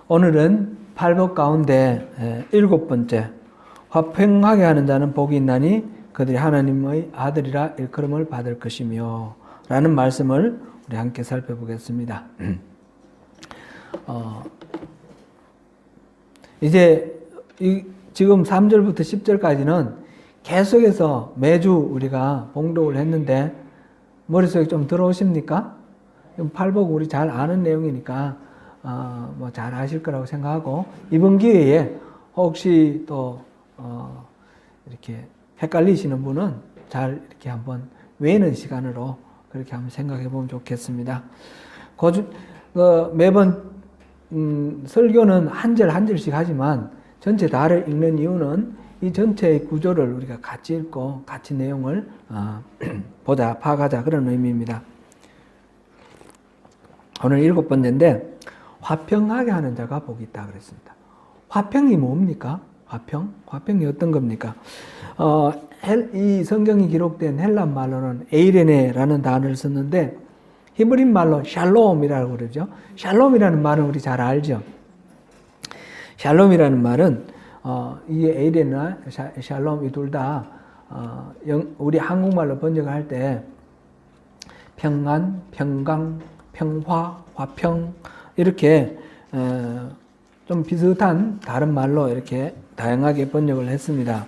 오늘은 팔복 가운데 일곱 번째, 화평하게 하는 자는 복이 있나니 그들이 하나님의 아들이라 일컬음을 받을 것이며 라는 말씀을 우리 함께 살펴보겠습니다. 이제 지금 3절부터 10절까지는 계속해서 매주 우리가 봉독을 했는데 머릿속에 좀 들어오십니까? 팔복 우리 잘 아는 내용이니까 뭐 잘 아실 거라고 생각하고, 이번 기회에 혹시 또 이렇게 헷갈리시는 분은 잘 이렇게 한번 외우는 시간으로 그렇게 한번 생각해 보면 좋겠습니다. 매번 설교는 한 절 한 절씩 하지만 전체 다를 읽는 이유는 이 전체의 구조를 우리가 같이 읽고 같이 내용을 보자, 파악하자, 그런 의미입니다. 오늘 일곱 번째인데, 화평하게 하는 자가 복이 있다 그랬습니다. 화평이 뭡니까? 화평이 어떤 겁니까? 이 성경이 기록된 헬란 말로는 에이레네라는 단어를 썼는데, 히브리 말로 샬롬이라고 그러죠. 샬롬이라는 말은 우리 잘 알죠. 샬롬이라는 말은 이 에이레나 샬롬 이 둘 다 우리 한국말로 번역할 때 평안, 평강, 평화, 화평 이렇게 좀 비슷한 다른 말로 이렇게 다양하게 번역을 했습니다.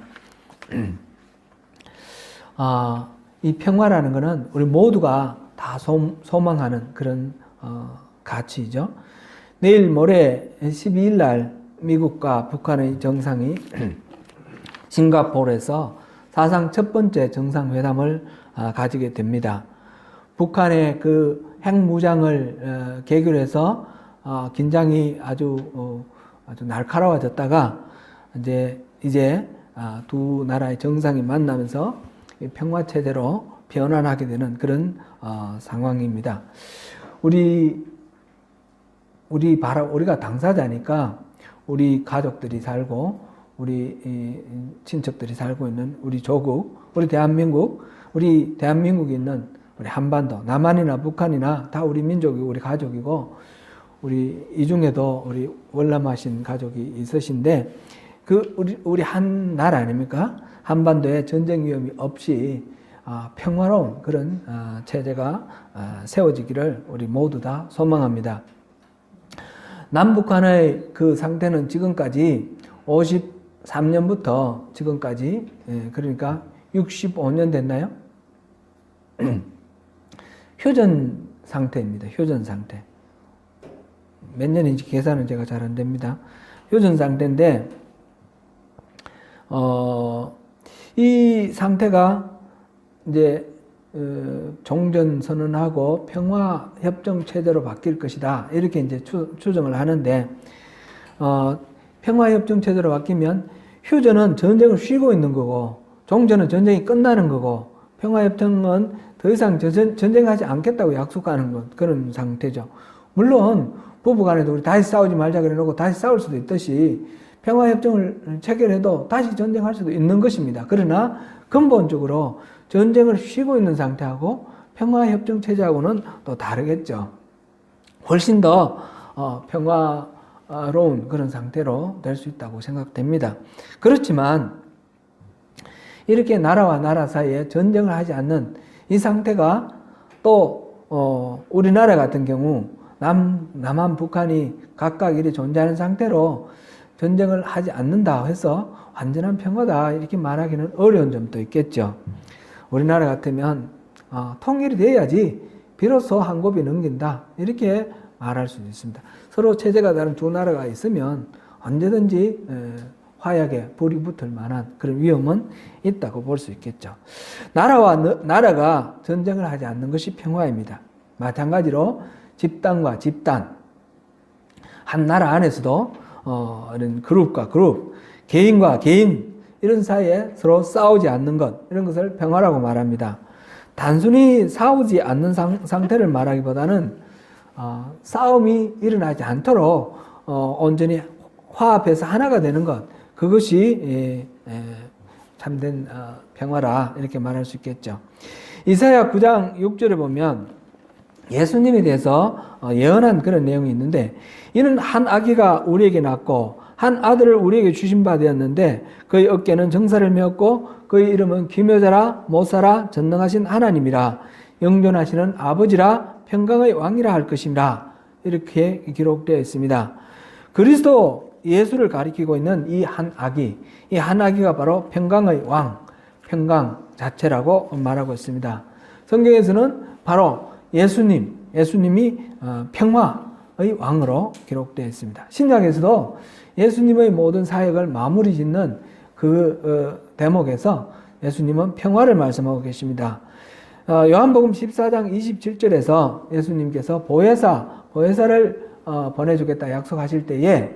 이 평화라는 것은 우리 모두가 다 소망하는 그런 가치죠. 내일 모레 12일 날 미국과 북한의 정상이 싱가포르에서 사상 첫 번째 정상회담을 가지게 됩니다. 북한의 그 핵무장을 계기로 해서 긴장이 아주 날카로워졌다가 이제 두 나라의 정상이 만나면서 평화체제로 변환하게 되는 그런 상황입니다. 우리가 당사자니까 우리 가족들이 살고 우리 친척들이 살고 있는 우리 조국, 우리 대한민국이 있는 우리 한반도, 남한이나 북한이나 다 우리 민족이 우리 가족이고, 이 중에도 우리 월남하신 가족이 있으신데, 우리 한 나라 아닙니까? 한반도에 전쟁 위험이 없이 평화로운 그런 체제가 세워지기를 우리 모두 다 소망합니다. 남북한의 그 상태는 지금까지 53년부터 지금까지, 그러니까 65년 됐나요? 휴전 상태입니다. 휴전 상태. 몇 년인지 계산은 제가 잘 안 됩니다. 휴전 상태인데, 이 상태가 이제 종전 선언하고 평화 협정 체제로 바뀔 것이다, 이렇게 이제 추정을 하는데, 평화 협정 체제로 바뀌면 휴전은 전쟁을 쉬고 있는 거고, 종전은 전쟁이 끝나는 거고, 평화 협정은 더 이상 전쟁하지 않겠다고 약속하는 것, 그런 상태죠. 물론 부부간에도 우리 다시 싸우지 말자 그래 놓고 다시 싸울 수도 있듯이 평화협정을 체결해도 다시 전쟁할 수도 있는 것입니다. 그러나 근본적으로 전쟁을 쉬고 있는 상태하고 평화협정 체제하고는 또 다르겠죠. 훨씬 더 평화로운 그런 상태로 될 수 있다고 생각됩니다. 그렇지만 이렇게 나라와 나라 사이에 전쟁을 하지 않는 이 상태가 또 우리나라 같은 경우 남한, 북한이 각각 이렇게 존재하는 상태로 전쟁을 하지 않는다 해서 완전한 평화다 이렇게 말하기는 어려운 점도 있겠죠. 우리나라 같으면 통일이 돼야지 비로소 한 곱이 넘긴다 이렇게 말할 수도 있습니다. 서로 체제가 다른 두 나라가 있으면 언제든지 화약에 불이 붙을 만한 그런 위험은 있다고 볼 수 있겠죠. 나라와 나라가 전쟁을 하지 않는 것이 평화입니다. 마찬가지로 집단과 집단, 한 나라 안에서도 이런 그룹과 그룹, 개인과 개인 이런 사이에 서로 싸우지 않는 것, 이런 것을 평화라고 말합니다. 단순히 싸우지 않는 상태를 말하기보다는 싸움이 일어나지 않도록 온전히 화합해서 하나가 되는 것, 그것이 참된 평화라 이렇게 말할 수 있겠죠. 이사야 9장 6절에 보면 예수님에 대해서 예언한 그런 내용이 있는데, 이는 한 아기가 우리에게 낳고 한 아들을 우리에게 주신 바 되었는데 그의 어깨는 정사를 메었고 그의 이름은 기묘자라 모사라 전능하신 하나님이라 영존하시는 아버지라 평강의 왕이라 할 것이라, 이렇게 기록되어 있습니다. 그리스도 예수를 가리키고 있는 이 한 아기가 바로 평강의 왕, 평강 자체라고 말하고 있습니다. 성경에서는 바로 예수님이 평화의 왕으로 기록되어 있습니다. 신약에서도 예수님의 모든 사역을 마무리 짓는 그 대목에서 예수님은 평화를 말씀하고 계십니다. 요한복음 14장 27절에서 예수님께서 보혜사를 보내주겠다 약속하실 때에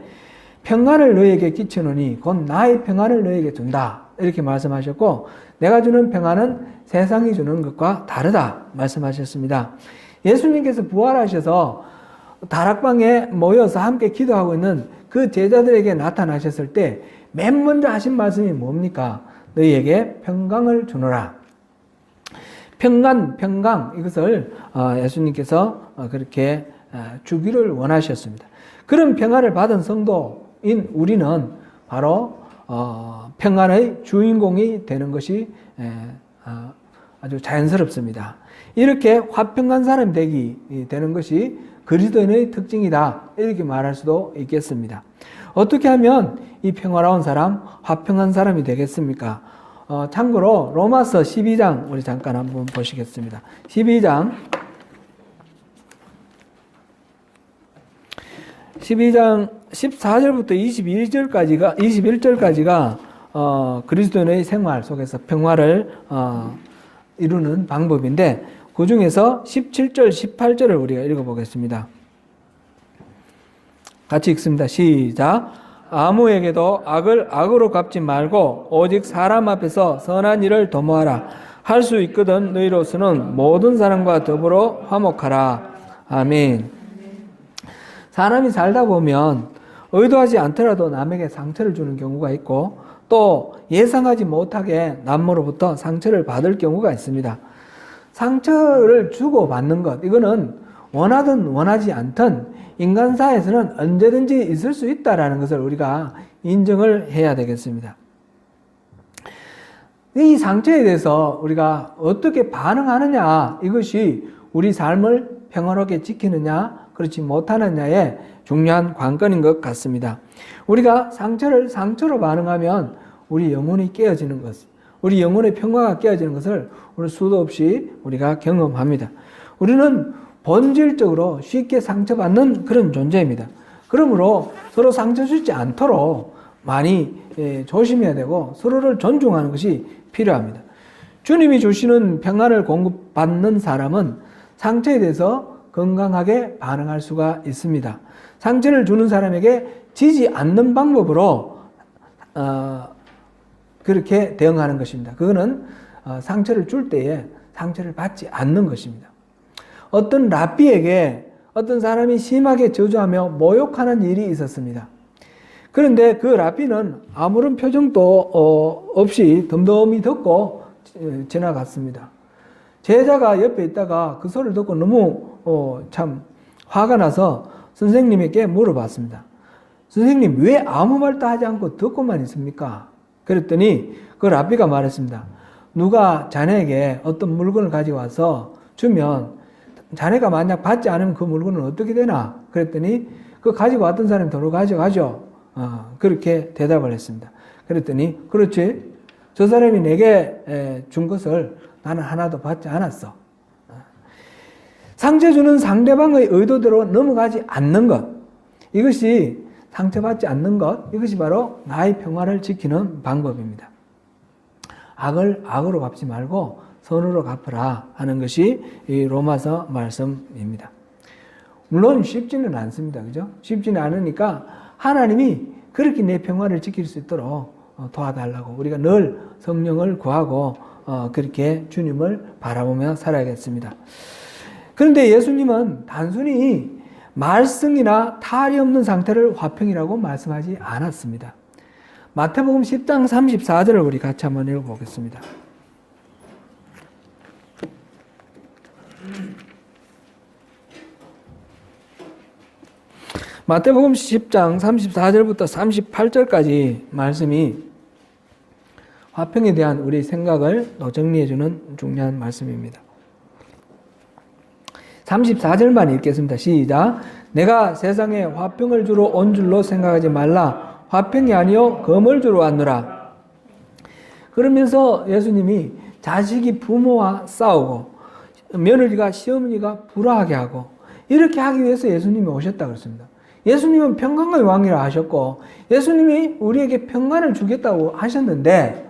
평안을 너희에게 끼치노니 곧 나의 평안을 너희에게 준다, 이렇게 말씀하셨고, 내가 주는 평안은 세상이 주는 것과 다르다 말씀하셨습니다. 예수님께서 부활하셔서 다락방에 모여서 함께 기도하고 있는 그 제자들에게 나타나셨을 때 맨 먼저 하신 말씀이 뭡니까? 너희에게 평강을 주노라. 평강, 이것을 예수님께서 그렇게 주기를 원하셨습니다. 그런 평안을 받은 성도인 우리는 바로 평안의 주인공이 되는 것이 아주 자연스럽습니다. 이렇게 화평한 사람이 되는 것이 그리스도인의 특징이다, 이렇게 말할 수도 있겠습니다. 어떻게 하면 이 평화로운 사람, 화평한 사람이 되겠습니까? 참고로 로마서 12장 우리 잠깐 한번 보시겠습니다. 12장 14절부터 21절까지가 그리스도인의 생활 속에서 평화를 이루는 방법인데, 그 중에서 17절, 18절을 우리가 읽어보겠습니다. 같이 읽습니다. 시작. 아무에게도 악을 악으로 갚지 말고 오직 사람 앞에서 선한 일을 도모하라. 할 수 있거든 너희로서는 모든 사람과 더불어 화목하라. 아멘. 사람이 살다 보면 의도하지 않더라도 남에게 상처를 주는 경우가 있고, 또 예상하지 못하게 남으로부터 상처를 받을 경우가 있습니다. 상처를 주고 받는 것, 이거는 원하든 원하지 않든 인간사에서는 언제든지 있을 수 있다는 것을 우리가 인정을 해야 되겠습니다. 이 상처에 대해서 우리가 어떻게 반응하느냐, 이것이 우리 삶을 평화롭게 지키느냐 그렇지 못하느냐의 중요한 관건인 것 같습니다. 우리가 상처를 상처로 반응하면 우리 영혼이 깨어지는 것, 우리 영혼의 평화가 깨어지는 것을 우리 수도 없이 우리가 경험합니다. 우리는 본질적으로 쉽게 상처받는 그런 존재입니다. 그러므로 서로 상처 주지 않도록 많이 조심해야 되고 서로를 존중하는 것이 필요합니다. 주님이 주시는 평안을 공급받는 사람은 상처에 대해서 건강하게 반응할 수가 있습니다. 상처를 주는 사람에게 지지 않는 방법으로 그렇게 대응하는 것입니다. 그거는 상처를 줄 때에 상처를 받지 않는 것입니다. 어떤 랍비에게 어떤 사람이 심하게 저주하며 모욕하는 일이 있었습니다. 그런데 그 랍비는 아무런 표정도 없이 덤덤히 듣고 지나갔습니다. 제자가 옆에 있다가 그 소리를 듣고 너무 참 화가 나서 선생님에게 물어봤습니다. 선생님, 왜 아무 말도 하지 않고 듣고만 있습니까? 그랬더니 그 랍비가 말했습니다. 누가 자네에게 어떤 물건을 가지고 와서 주면 자네가 만약 받지 않으면 그 물건은 어떻게 되나? 그랬더니 그 가지고 왔던 사람이 도로 가져가죠. 그렇게 대답을 했습니다. 그랬더니 그렇지, 저 사람이 내게 준 것을 나는 하나도 받지 않았어. 상처 주는 상대방의 의도대로 넘어가지 않는 것, 이것이 상처받지 않는 것, 이것이 바로 나의 평화를 지키는 방법입니다. 악을 악으로 갚지 말고 선으로 갚으라 하는 것이 이 로마서 말씀입니다. 물론 쉽지는 않습니다. 그죠? 쉽지는 않으니까 하나님이 그렇게 내 평화를 지킬 수 있도록 도와달라고 우리가 늘 성령을 구하고 그렇게 주님을 바라보며 살아야겠습니다. 그런데 예수님은 단순히 말썽이나 탈이 없는 상태를 화평이라고 말씀하지 않았습니다. 마태복음 10장 34절을 우리 같이 한번 읽어보겠습니다. 마태복음 10장 34절부터 38절까지 말씀이 화평에 대한 우리 생각을 또 정리해주는 중요한 말씀입니다. 34절만 읽겠습니다. 시작. 내가 세상에 화평을 주러 온 줄로 생각하지 말라. 화평이 아니요 검을 주러 왔노라. 그러면서 예수님이 자식이 부모와 싸우고 며느리가 시어머니가 불화하게 하고 이렇게 하기 위해서 예수님이 오셨다 그랬습니다. 예수님은 평강의 왕이라 하셨고 예수님이 우리에게 평안을 주겠다고 하셨는데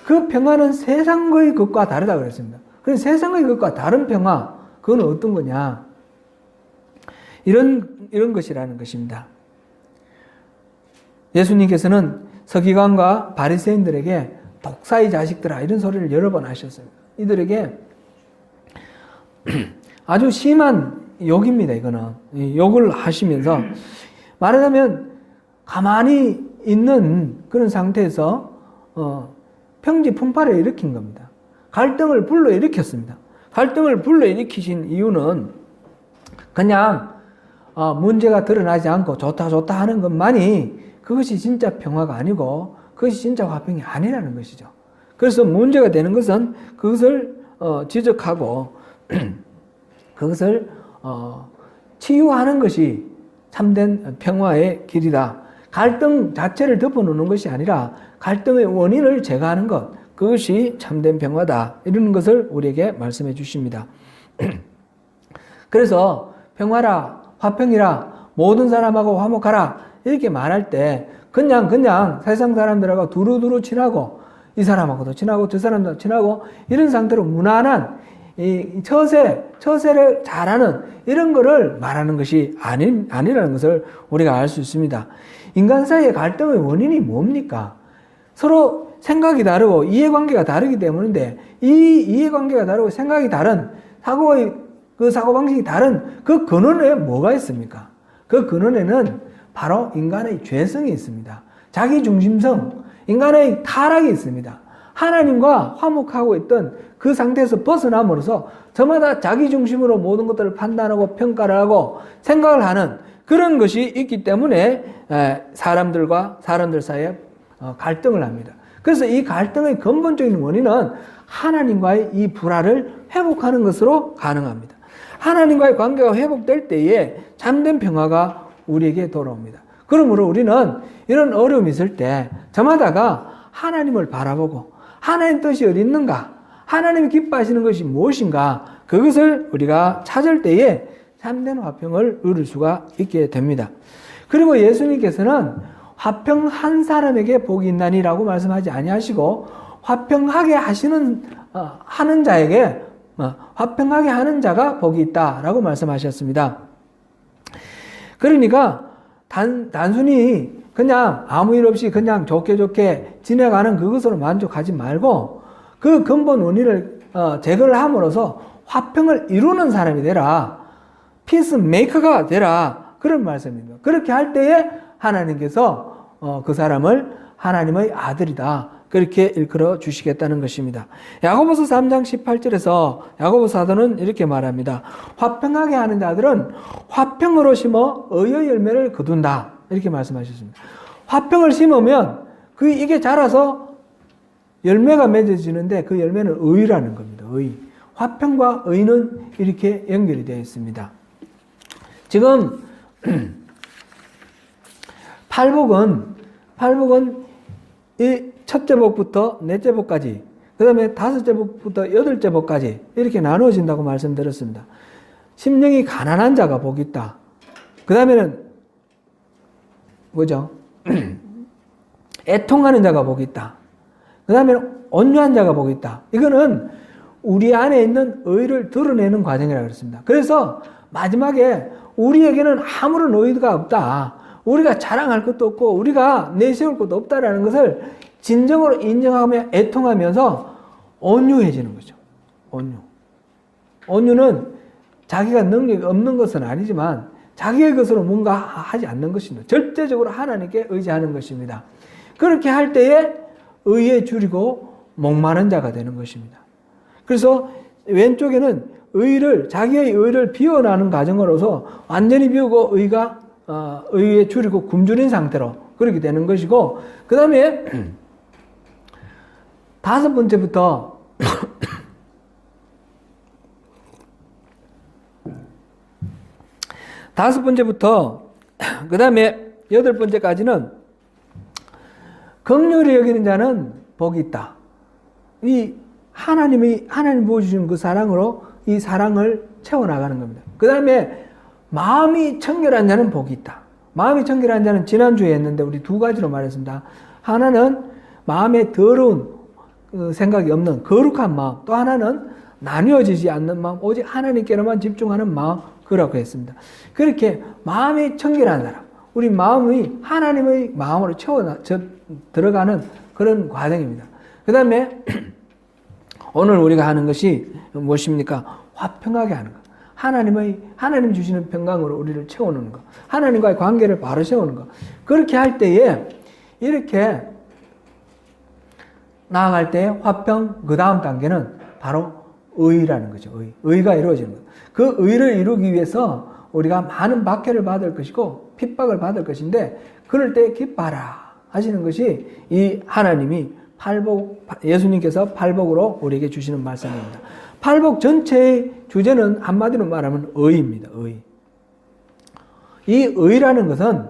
그 평안은 세상의 것과 다르다 그랬습니다. 그래서 세상의 것과 다른 평화, 그건 어떤 거냐? 이런 것이라는 것입니다. 예수님께서는 서기관과 바리새인들에게 독사의 자식들아 이런 소리를 여러 번 하셨습니다. 이들에게 아주 심한 욕입니다. 이거는 욕을 하시면서 말하자면 가만히 있는 그런 상태에서 평지풍파를 일으킨 겁니다. 갈등을 불러일으켰습니다. 갈등을 불러일으키신 이유는 그냥 문제가 드러나지 않고 좋다 하는 것만이 그것이 진짜 평화가 아니고 그것이 진짜 화평이 아니라는 것이죠. 그래서 문제가 되는 것은 그것을 지적하고 그것을 치유하는 것이 참된 평화의 길이다. 갈등 자체를 덮어놓는 것이 아니라 갈등의 원인을 제거하는 것, 그것이 참된 평화다. 이런 것을 우리에게 말씀해 주십니다. 그래서 평화라, 화평이라, 모든 사람하고 화목하라 이렇게 말할 때 그냥 세상 사람들하고 두루두루 친하고 이 사람하고도 친하고 저 사람도 친하고 이런 상태로 무난한 이 처세를 잘하는 이런 거를 말하는 것이 아니라는 것을 우리가 알 수 있습니다. 인간 사이의 갈등의 원인이 뭡니까? 서로 생각이 다르고 이해관계가 다르기 때문인데 이 이해관계가 다르고 생각이 다른 사고방식이 다른 그 근원에 뭐가 있습니까? 그 근원에는 바로 인간의 죄성이 있습니다. 자기중심성, 인간의 타락이 있습니다. 하나님과 화목하고 있던 그 상태에서 벗어남으로써 저마다 자기중심으로 모든 것들을 판단하고 평가를 하고 생각을 하는 그런 것이 있기 때문에 사람들 사이에 갈등을 합니다. 그래서 이 갈등의 근본적인 원인은 하나님과의 이 불화를 회복하는 것으로 가능합니다. 하나님과의 관계가 회복될 때에 참된 평화가 우리에게 돌아옵니다. 그러므로 우리는 이런 어려움이 있을 때 저마다가 하나님을 바라보고 하나님 뜻이 어디 있는가? 하나님이 기뻐하시는 것이 무엇인가? 그것을 우리가 찾을 때에 참된 화평을 누릴 수가 있게 됩니다. 그리고 예수님께서는 화평한 사람에게 복이 있나니라고 말씀하지 아니하시고 화평하게 하는 자에게 화평하게 하는 자가 복이 있다라고 말씀하셨습니다. 그러니까 단순히 그냥 아무 일 없이 그냥 좋게 지내가는 그것으로 만족하지 말고 그 근본 원인을 제거를 함으로써 화평을 이루는 사람이 되라. 피스메이커가 되라. 그런 말씀입니다. 그렇게 할 때에 하나님께서 그 사람을 하나님의 아들이다. 그렇게 일컬어 주시겠다는 것입니다. 야고보서 3장 18절에서 야고보 사도는 이렇게 말합니다. 화평하게 하는 자들은 화평으로 심어 의의 열매를 거둔다. 이렇게 말씀하셨습니다. 화평을 심으면 이게 자라서 열매가 맺어지는데 그 열매는 의라는 겁니다. 의. 화평과 의는 이렇게 연결이 되어 있습니다. 지금 팔복은 이 첫째 복부터 넷째 복까지, 그 다음에 다섯째 복부터 여덟째 복까지 이렇게 나누어진다고 말씀드렸습니다. 심령이 가난한 자가 복이 있다. 그 다음에는 뭐죠? 애통하는 자가 복이 있다. 그 다음에는 온유한 자가 복이 있다. 이거는 우리 안에 있는 의를 드러내는 과정이라고 그랬습니다. 그래서 마지막에 우리에게는 아무런 의가 없다. 우리가 자랑할 것도 없고 우리가 내세울 것도 없다라는 것을 진정으로 인정하며 애통하면서 온유해지는 거죠. 온유는 자기가 능력이 없는 것은 아니지만 자기의 것으로 뭔가 하지 않는 것입니다. 절대적으로 하나님께 의지하는 것입니다. 그렇게 할 때에 의에 줄이고 목마른 자가 되는 것입니다. 그래서 왼쪽에는 자기의 의를 비워나는 과정으로서 완전히 비우고 의가 의에 줄이고 굶주린 상태로 그렇게 되는 것이고, 그 다음에 다섯 번째부터 그 다음에 여덟 번째까지는 긍휼히 여기는 자는 복이 있다. 이 하나님 부어주신 그 사랑으로 이 사랑을 채워나가는 겁니다. 그 다음에 마음이 청결한 자는 복이 있다. 마음이 청결한 자는 지난주에 했는데 우리 두 가지로 말했습니다. 하나는 마음에 더러운 생각이 없는 거룩한 마음, 또 하나는 나뉘어지지 않는 마음, 오직 하나님께로만 집중하는 마음, 그라고 했습니다. 그렇게 마음이 청결한 사람, 우리 마음이 하나님의 마음으로 들어가는 그런 과정입니다. 그 다음에 오늘 우리가 하는 것이 무엇입니까? 화평하게 하는 것. 하나님 주시는 평강으로 우리를 채우는 것. 하나님과의 관계를 바로 세우는 것. 그렇게 할 때에 이렇게 나아갈 때 화평, 그 다음 단계는 바로 의라는 거죠. 의가 이루어지는 것. 그 의를 이루기 위해서 우리가 많은 박해를 받을 것이고 핍박을 받을 것인데, 그럴 때 기뻐하라 하시는 것이 이 하나님이 예수님께서 팔복으로 우리에게 주시는 말씀입니다. 팔복 전체의 주제는 한마디로 말하면 의입니다. 이 의라는 것은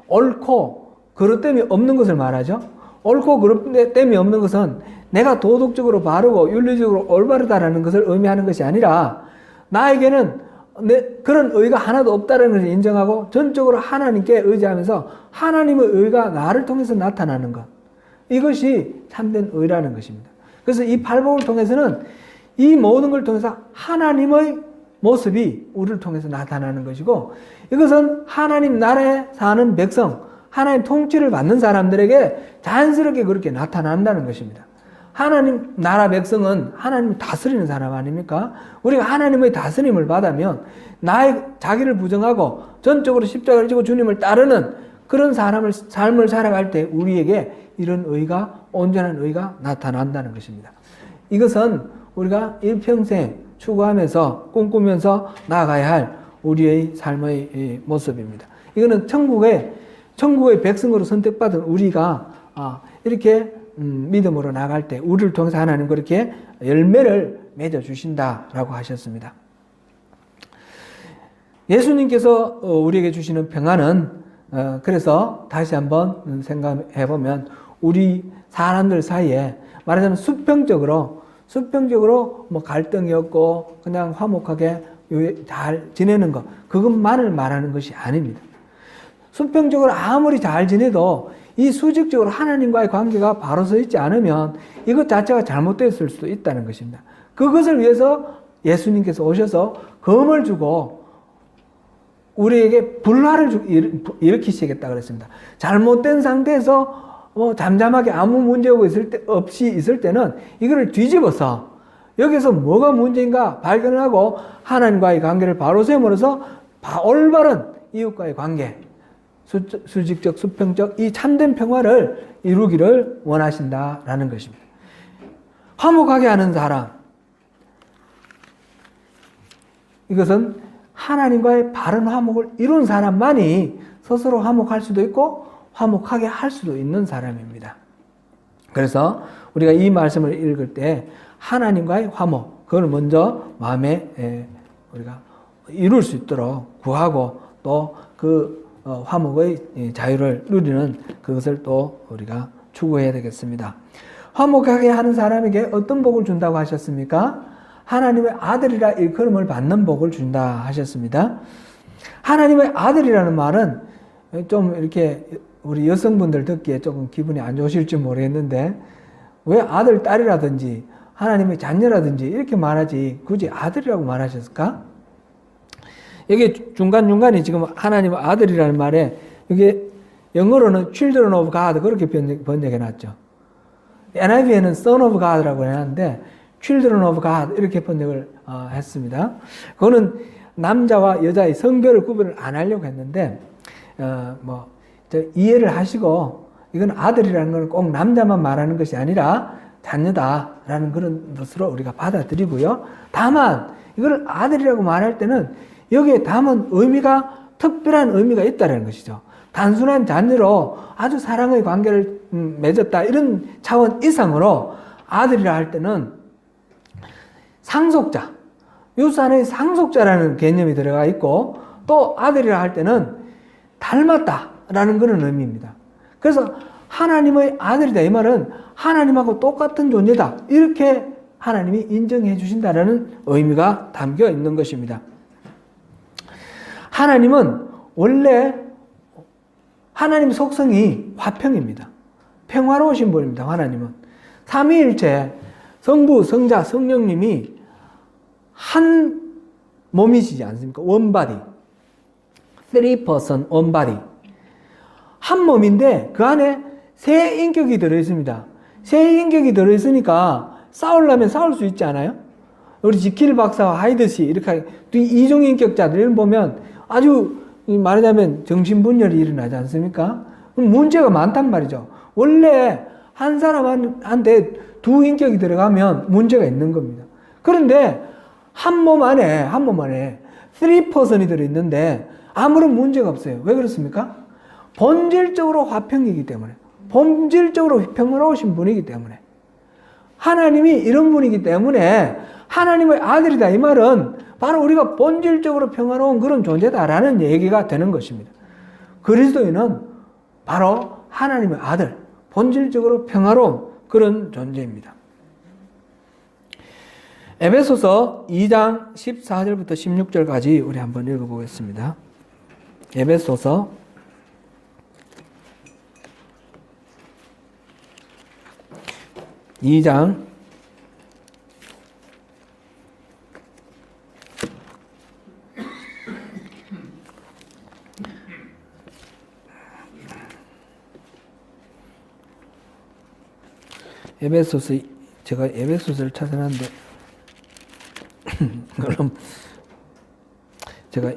옳고 그릇됨이 없는 것을 말하죠. 옳고 그릇됨이 없는 것은 내가 도덕적으로 바르고 윤리적으로 올바르다라는 것을 의미하는 것이 아니라, 나에게는 그런 의가 하나도 없다는 것을 인정하고 전적으로 하나님께 의지하면서 하나님의 의가 나를 통해서 나타나는 것, 이것이 참된 의라는 것입니다. 그래서 이 팔복을 통해서는 이 모든 걸 통해서 하나님의 모습이 우리를 통해서 나타나는 것이고, 이것은 하나님 나라에 사는 백성, 하나님 통치를 받는 사람들에게 자연스럽게 그렇게 나타난다는 것입니다. 하나님 나라 백성은 하나님 다스리는 사람 아닙니까? 우리가 하나님의 다스림을 받으면 자기를 부정하고 전적으로 십자가를 지고 주님을 따르는 그런 삶을 살아갈 때 우리에게 이런 의가, 온전한 의가 나타난다는 것입니다. 이것은 우리가 일평생 추구하면서 꿈꾸면서 나아가야 할 우리의 삶의 모습입니다. 이거는 천국의 백성으로 선택받은 우리가 이렇게 믿음으로 나갈 때 우리를 통해서 하나님 그렇게 열매를 맺어주신다라고 하셨습니다. 예수님께서 우리에게 주시는 평안은 그래서 다시 한번 생각해보면 우리 사람들 사이에 말하자면 수평적으로 뭐 갈등이 없고 그냥 화목하게 잘 지내는 것, 그것만을 말하는 것이 아닙니다. 수평적으로 아무리 잘 지내도 이 수직적으로 하나님과의 관계가 바로 서 있지 않으면 이것 자체가 잘못됐을 수도 있다는 것입니다. 그것을 위해서 예수님께서 오셔서 검을 주고 우리에게 불화를 일으키시겠다 그랬습니다. 잘못된 상태에서 잠잠하게 아무 문제 없이 있을 때는 이거를 뒤집어서 여기서 뭐가 문제인가 발견을 하고 하나님과의 관계를 바로 세움으로써 올바른 이웃과의 관계, 수직적, 수평적 이 참된 평화를 이루기를 원하신다라는 것입니다. 화목하게 하는 사람, 이것은 하나님과의 바른 화목을 이룬 사람만이 스스로 화목할 수도 있고 화목하게 할 수도 있는 사람입니다. 그래서 우리가 이 말씀을 읽을 때 하나님과의 화목, 그걸 먼저 마음에 우리가 이룰 수 있도록 구하고 또 그 화목의 자유를 누리는 그것을 또 우리가 추구해야 되겠습니다. 화목하게 하는 사람에게 어떤 복을 준다고 하셨습니까? 하나님의 아들이라 일컬음을 받는 복을 준다 하셨습니다. 하나님의 아들이라는 말은 좀 이렇게 우리 여성분들 듣기에 조금 기분이 안 좋으실지 모르겠는데, 왜 아들, 딸이라든지 하나님의 자녀라든지 이렇게 말하지 굳이 아들이라고 말하셨을까? 여기 중간중간에 지금 하나님의 아들이라는 말에 이게 영어로는 children of God 그렇게 번역해 놨죠. NIV에는 son of God라고 해놨는데 children of God 이렇게 번역을 했습니다. 그거는 남자와 여자의 성별을 구분을 안 하려고 했는데 이해를 하시고, 이건 아들이라는 건 꼭 남자만 말하는 것이 아니라 자녀다라는 그런 것으로 우리가 받아들이고요. 다만 이걸 아들이라고 말할 때는 여기에 담은 의미가 특별한 의미가 있다는 것이죠. 단순한 자녀로 아주 사랑의 관계를 맺었다 이런 차원 이상으로 아들이라 할 때는 상속자, 유산의 상속자라는 개념이 들어가 있고 또 아들이라 할 때는 닮았다라는 그런 의미입니다. 그래서 하나님의 아들이다 이 말은 하나님하고 똑같은 존재다 이렇게 하나님이 인정해 주신다는 의미가 담겨 있는 것입니다. 하나님은 원래 하나님 속성이 화평입니다. 평화로우신 분입니다. 하나님은 삼위일체 성부, 성자, 성령님이 한 몸이시지 않습니까? 원바디, 3person 원바디, 한 몸인데 그 안에 세 인격이 들어있습니다. 세 인격이 들어있으니까 싸우려면 싸울 수 있지 않아요? 우리 지킬 박사와 하이드 씨 이렇게 이중 인격자들 보면 아주 말하자면 정신분열이 일어나지 않습니까? 문제가 많단 말이죠. 원래 한 사람한테 두 인격이 들어가면 문제가 있는 겁니다. 그런데 한 몸 안에 3%이 들어있는데 아무런 문제가 없어요. 왜 그렇습니까? 본질적으로 화평이기 때문에, 본질적으로 평화로우신 분이기 때문에, 하나님이 이런 분이기 때문에 하나님의 아들이다 이 말은 바로 우리가 본질적으로 평화로운 그런 존재다라는 얘기가 되는 것입니다. 그리스도인은 바로 하나님의 아들, 본질적으로 평화로운 그런 존재입니다. 에베소서 2장 14절부터 16절까지 우리 한번 읽어보겠습니다. 에베소서 2장 '제가 에베소서를 찾아놨는데 그럼 제가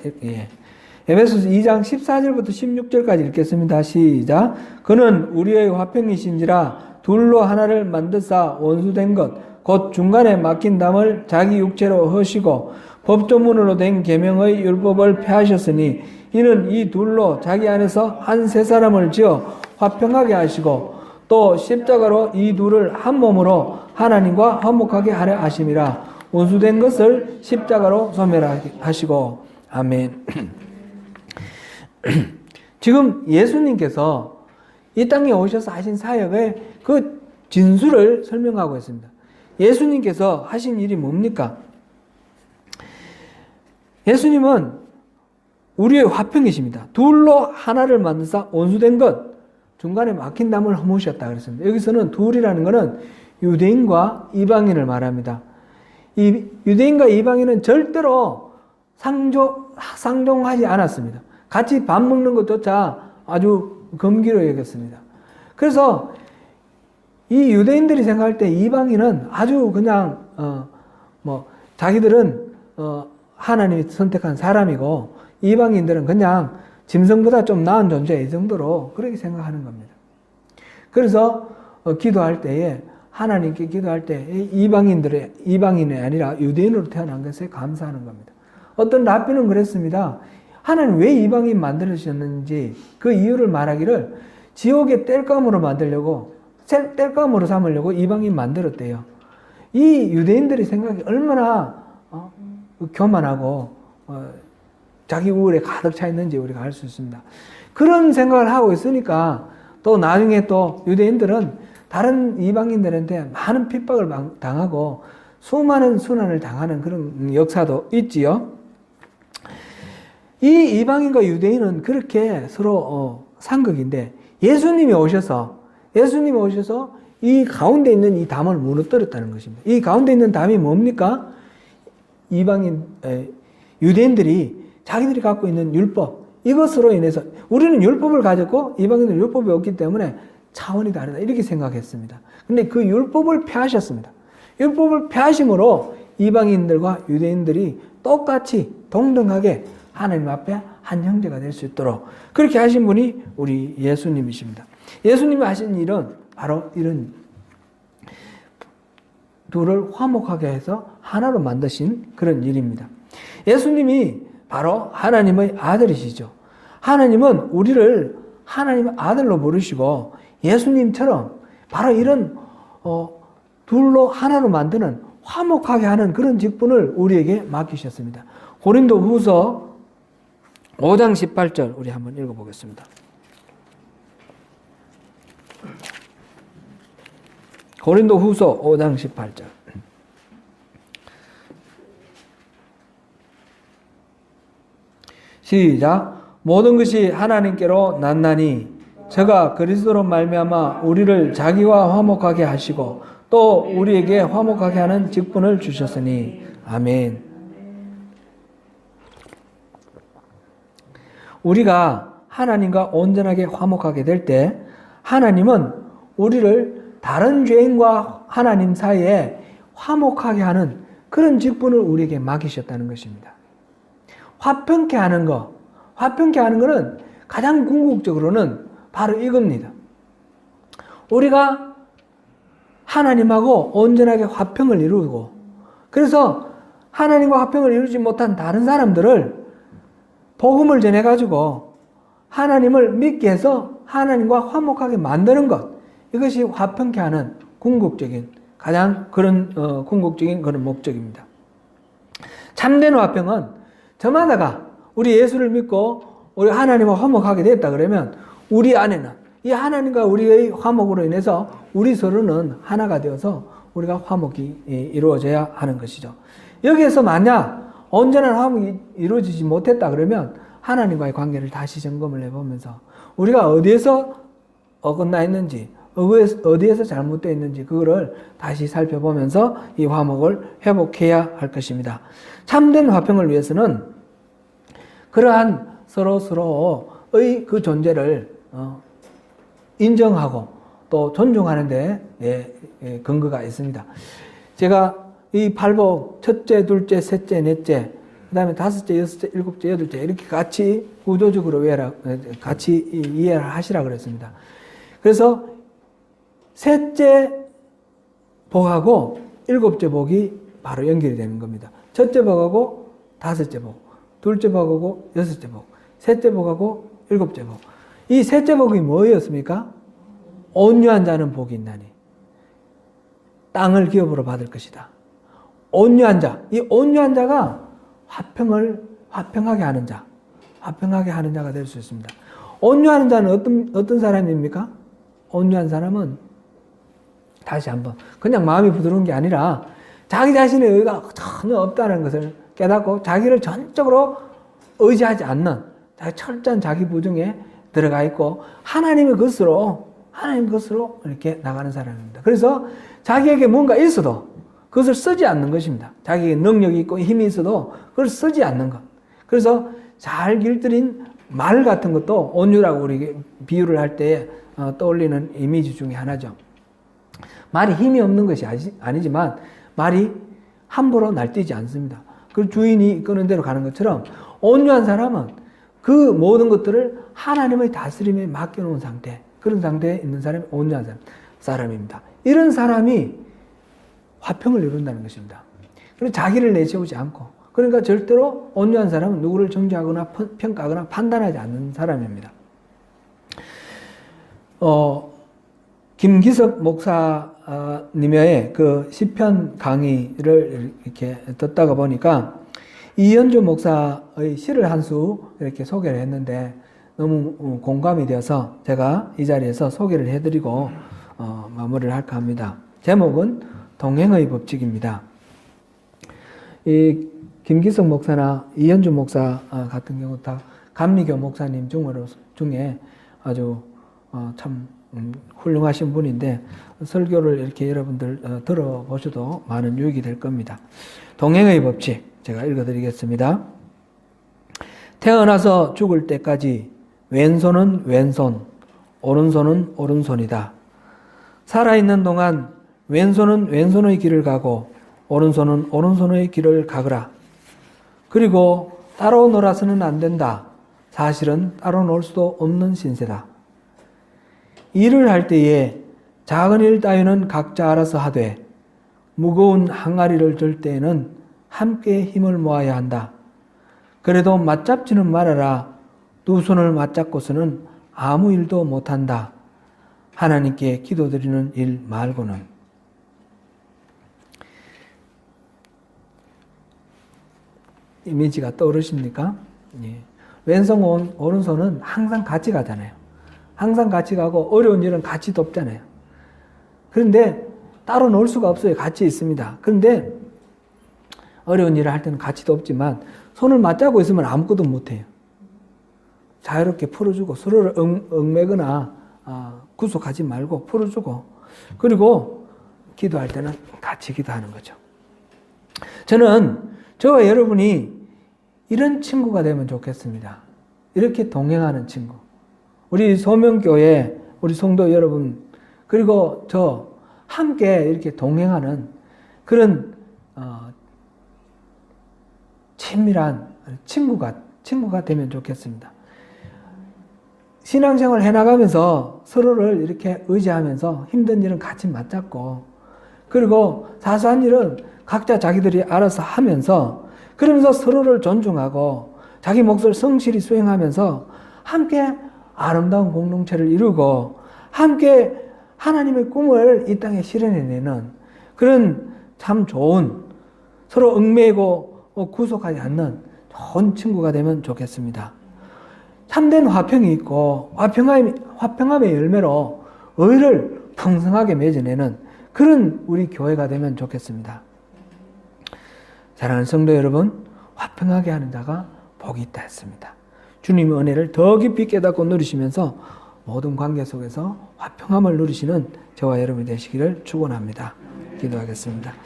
에베소서 2장 14절부터 16절까지 읽겠습니다. 시작. 그는 우리의 화평이신지라 둘로 하나를 만드사 원수된 것 곧 중간에 막힌 담을 자기 육체로 허시고 법조문으로 된 계명의 율법을 폐하셨으니 이는 이 둘로 자기 안에서 한 세 사람을 지어 화평하게 하시고 또 십자가로 이 둘을 한 몸으로 하나님과 화목하게 하려 하심이라. 원수된 것을 십자가로 소멸하시고. 아멘. 지금 예수님께서 이 땅에 오셔서 하신 사역의 그 진수를 설명하고 있습니다. 예수님께서 하신 일이 뭡니까? 예수님은 우리의 화평이십니다. 둘로 하나를 만드사 원수된 것, 중간에 막힌 담을 허무셨다 그랬습니다. 여기서는 둘이라는 것은 유대인과 이방인을 말합니다. 이 유대인과 이방인은 절대로 상종하지 않았습니다. 같이 밥 먹는 것조차 아주 금기로 여겼습니다. 그래서 이 유대인들이 생각할 때 이방인은 아주 그냥 자기들은 하나님이 선택한 사람이고 이방인들은 그냥 짐승보다 좀 나은 존재 이 정도로 그렇게 생각하는 겁니다. 그래서 기도할 때에 하나님께 기도할 때 이방인이 아니라 유대인으로 태어난 것에 감사하는 겁니다. 어떤 랍비는 그랬습니다. 하나님 왜 이방인 만들으셨는지 그 이유를 말하기를 지옥의 땔감으로 만들려고 땔감으로 삼으려고 이방인 만들었대요. 이 유대인들의 생각이 얼마나 교만하고 자기 우월에 가득 차 있는지 우리가 알 수 있습니다. 그런 생각을 하고 있으니까 또 나중에 또 유대인들은 다른 이방인들한테 많은 핍박을 당하고 수많은 순환을 당하는 그런 역사도 있지요. 이 이방인과 유대인은 그렇게 서로 상극인데 예수님이 오셔서 이 가운데 있는 이 담을 무너뜨렸다는 것입니다. 이 가운데 있는 담이 뭡니까? 유대인들이 자기들이 갖고 있는 율법, 이것으로 인해서 우리는 율법을 가졌고 이방인들은 율법이 없기 때문에 차원이 다르다 이렇게 생각했습니다. 근데 그 율법을 폐하셨습니다. 율법을 폐하심으로 이방인들과 유대인들이 똑같이 동등하게 하나님 앞에 한 형제가 될 수 있도록 그렇게 하신 분이 우리 예수님이십니다. 예수님이 하신 일은 바로 이런 둘을 화목하게 해서 하나로 만드신 그런 일입니다. 예수님이 바로 하나님의 아들이시죠. 하나님은 우리를 하나님의 아들로 부르시고 예수님처럼 바로 이런 둘로 하나로 만드는 화목하게 하는 그런 직분을 우리에게 맡기셨습니다. 고린도 후서 5장 18절 우리 한번 읽어보겠습니다. 고린도 후서 5장 18절. 시작. 모든 것이 하나님께로 났나니 저가 그리스도로 말미암아 우리를 자기와 화목하게 하시고 또 우리에게 화목하게 하는 직분을 주셨으니 아멘. 우리가 하나님과 온전하게 화목하게 될 때 하나님은 우리를 다른 죄인과 하나님 사이에 화목하게 하는 그런 직분을 우리에게 맡기셨다는 것입니다. 화평케 하는 거, 화평케 하는 것은 가장 궁극적으로는 바로 이겁니다. 우리가 하나님하고 온전하게 화평을 이루고, 그래서 하나님과 화평을 이루지 못한 다른 사람들을 복음을 전해가지고 하나님을 믿게 해서 하나님과 화목하게 만드는 것, 이것이 화평케 하는 궁극적인, 가장 그런 궁극적인 그런 목적입니다. 참된 화평은 저마다가 우리 예수를 믿고 우리 하나님과 화목하게 됐다 그러면 우리 안에는 이 하나님과 우리의 화목으로 인해서 우리 서로는 하나가 되어서 우리가 화목이 이루어져야 하는 것이죠. 여기에서 만약 온전한 화목이 이루어지지 못했다 그러면 하나님과의 관계를 다시 점검을 해보면서 우리가 어디에서 어긋나 있는지, 어디에서 잘못되어 있는지 그거를 다시 살펴보면서 이 화목을 회복해야 할 것입니다. 참된 화평을 위해서는 그러한 서로의 그 존재를 인정하고 또 존중하는 데 근거가 있습니다. 제가 이 팔복 첫째, 둘째, 셋째, 넷째, 그 다음에 다섯째, 여섯째, 일곱째, 여덟째 이렇게 같이 구조적으로 같이 이해를 하시라 그랬습니다. 그래서 셋째 복하고 일곱째 복이 바로 연결이 되는 겁니다. 첫째 복하고 다섯째 복, 둘째 복하고 여섯째 복, 셋째 복하고 일곱째 복. 이 셋째 복이 뭐였습니까? 온유한 자는 복이 있나니 땅을 기업으로 받을 것이다. 온유한 자, 이 온유한 자가 화평하게 하는 자, 화평하게 하는 자가 될 수 있습니다. 온유한 자는 어떤 사람입니까? 온유한 사람은 다시 한번 그냥 마음이 부드러운 게 아니라 자기 자신의 의가 전혀 없다는 것을 깨닫고 자기를 전적으로 의지하지 않는 철저한 자기 부정에 들어가 있고 하나님 것으로 이렇게 나가는 사람입니다. 그래서 자기에게 뭔가 있어도 그것을 쓰지 않는 것입니다. 자기에게 능력이 있고 힘이 있어도 그걸 쓰지 않는 것. 그래서 잘 길들인 말 같은 것도 온유라고 우리 비유를 할 때 떠올리는 이미지 중에 하나죠. 말이 힘이 없는 것이 아니지만 말이 함부로 날뛰지 않습니다. 그 주인이 이끄는 대로 가는 것처럼 온유한 사람은 그 모든 것들을 하나님의 다스림에 맡겨놓은 상태, 그런 상태에 있는 사람이 온유한 사람입니다. 이런 사람이 화평을 이룬다는 것입니다. 그리고 자기를 내세우지 않고, 그러니까 절대로 온유한 사람은 누구를 정죄하거나 평가하거나 판단하지 않는 사람입니다. 김기석 목사님의 그 시편 강의를 이렇게 듣다가 보니까 이현주 목사의 시를 한 수 이렇게 소개를 했는데 너무 공감이 되어서 제가 이 자리에서 소개를 해드리고 마무리를 할까 합니다. 제목은 동행의 법칙입니다. 이 김기석 목사나 이현주 목사 같은 경우 다 감리교 목사님 중에 아주 참 훌륭하신 분인데 설교를 이렇게 여러분들 들어보셔도 많은 유익이 될 겁니다. 동행의 법칙 제가 읽어드리겠습니다. 태어나서 죽을 때까지 왼손은 왼손, 오른손은 오른손이다. 살아있는 동안 왼손은 왼손의 길을 가고 오른손은 오른손의 길을 가거라. 그리고 따로 놀아서는 안 된다. 사실은 따로 놀 수도 없는 신세다. 일을 할 때에 작은 일 따위는 각자 알아서 하되 무거운 항아리를 들 때에는 함께 힘을 모아야 한다. 그래도 맞잡지는 말아라. 두 손을 맞잡고서는 아무 일도 못한다. 하나님께 기도드리는 일 말고는. 이미지가 떠오르십니까? 예. 왼손, 오른손은 항상 같이 가잖아요. 항상 같이 가고 어려운 일은 같이 돕잖아요. 그런데 따로 놀 수가 없어요. 같이 있습니다. 그런데 어려운 일을 할 때는 같이 돕지만 손을 맞잡고 있으면 아무것도 못해요. 자유롭게 풀어주고 서로를 얽매거나 구속하지 말고 풀어주고, 그리고 기도할 때는 같이 기도하는 거죠. 저는 저와 여러분이 이런 친구가 되면 좋겠습니다. 이렇게 동행하는 친구. 우리 소명교회, 우리 성도 여러분, 그리고 저 함께 이렇게 동행하는 그런 친밀한 친구가 되면 좋겠습니다. 신앙생활 해나가면서 서로를 이렇게 의지하면서 힘든 일은 같이 맞잡고, 그리고 사소한 일은 각자 자기들이 알아서 하면서, 그러면서 서로를 존중하고 자기 몫을 성실히 수행하면서 함께 아름다운 공동체를 이루고 함께 하나님의 꿈을 이 땅에 실현해내는 그런 참 좋은, 서로 얽매이고 구속하지 않는 좋은 친구가 되면 좋겠습니다. 참된 화평이 있고 화평함의 열매로 의를 풍성하게 맺어내는 그런 우리 교회가 되면 좋겠습니다. 사랑하는 성도 여러분, 화평하게 하는 자가 복이 있다 했습니다. 주님의 은혜를 더 깊이 깨닫고 누리시면서 모든 관계 속에서 화평함을 누리시는 저와 여러분이 되시기를 축원합니다. 기도하겠습니다.